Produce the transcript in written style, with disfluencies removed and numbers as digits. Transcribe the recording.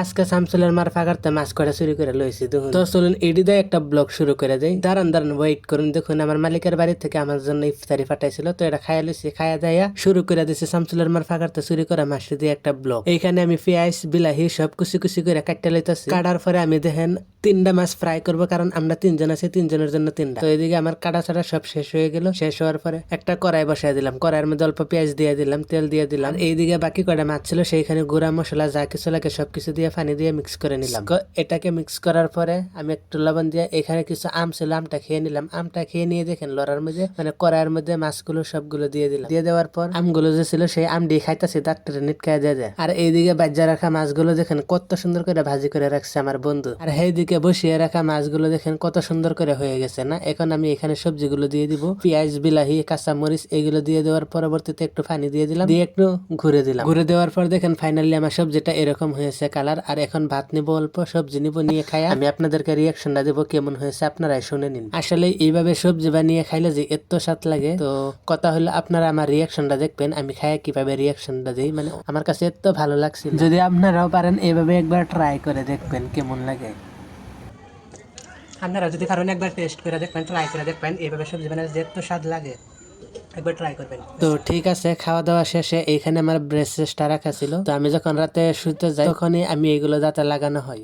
আজকে শামসুলের মার ফাঁকারতে মাছ কটা চুরি করে লইছি দেখুন। তো চলুন এডি দিয়ে একটা ব্লগ শুরু করে দেয়। দাঁড়ান ওয়েট করুন। দেখুন আমার মালিকের বাড়ি থেকে আমার জন্য ইফতারি পাঠাইছিল, তো এটা খাইয়া লইছি। খাইয়া দেয়া শুরু করে দিছি শামসুলের মার ফাঁকারতে চুরি করা মাছ দিয়ে একটা ব্লগ। এইখানে আমি পেঁয়াজ বিলাহি সব কুচি কুচি করে কাটতে লইতেছি। কাটার পরে আমি দেখেন 3টা মাছ ফ্রাই করবো, কারণ আমরা 3জন আছি, 3জনের জন্য 3টা। তো এদিকে আমার কাটা ছাড়া সব শেষ হয়ে গেল। শেষ হওয়ার পরে একটা কড়াই বসাই দিলাম। কড়াইয়ের মধ্যে অল্প পেঁয়াজ দিয়ে দিলাম, তেল দিয়ে দিলাম। এইদিকে বাকি কয়টা মাছ ছিল সেইখানে গুঁড়া মশলা যা কিছু লাগে সবকিছু দিয়ে পানি দিয়ে মিক্স করে নিলাম। এটাকে মিক্স করার পরে আমি একটু লবণ দিয়ে এখানে কিছু আম ছিল, আমটা খেয়ে নিলাম। আমটা খেয়ে নিয়ে দেখেন লড়ার মধ্যে মানে কড়াইয়ের মধ্যে মাছগুলো সবগুলো দিয়ে দিলাম। দিয়ে দেওয়ার পর আমগুলো যে ছিল সেই আম দিয়ে খাইতেছি, দাঁতটা নিটকায় দিয়ে দেয়। আর এইদিকে বাজ্যা রাখা মাছগুলো দেখেন কত সুন্দর করে ভাজি করে রাখছে আমার বন্ধু। আর এইদিকে বসিয়ে রাখা মাছগুলো দেখেন কত সুন্দর করে হয়ে গেছে না। এখন আমি এখানে সবজিগুলো দিয়ে দিব, পেঁয়াজ বিলাহি কাঁচা মরিচ এগুলো দিয়ে দেওয়ার পরবর্তীতে একটু পানি দিয়ে দিলাম, দিয়ে একটু ঘুরে দিলাম। ঘুরে দেওয়ার পর দেখেন ফাইনালি আমার সবজিটা এরকম হয়েছে কালার। আর এখন ভাত নিব, অল্প সবজি নিব, নিয়ে খাই আমি আপনাদেরকে রিয়াকশনটা দেবো কেমন হয়েছে আপনারাই শুনে নিন। আসলে এইভাবে সবজি বানিয়ে খাইলে যে এত স্বাদ লাগে। তো কথা হলো আপনারা আমার রিয়াকশনটা দেখবেন আমি খাই কিভাবে রিয়াকশনটা দিই, মানে আমার কাছে এত ভালো লাগছে। যদি আপনারাও পারেন এইভাবে একবার ট্রাই করে দেখবেন কেমন লাগে। আপনারা যদি কারণ একবার টেস্ট করে দেখবেন, ট্রাই করে দেখবেন এইভাবে সবজি বানালে যে এত স্বাদ লাগে, একবার ট্রাই করবেন। তো ঠিক আছে, খাওয়া দাওয়া শেষে এইখানে আমার ব্রেসলেটটা রাখা ছিল। তো আমি যখন রাতে শুতে যাই তখনই আমি এগুলো দাঁতে লাগানো হয়।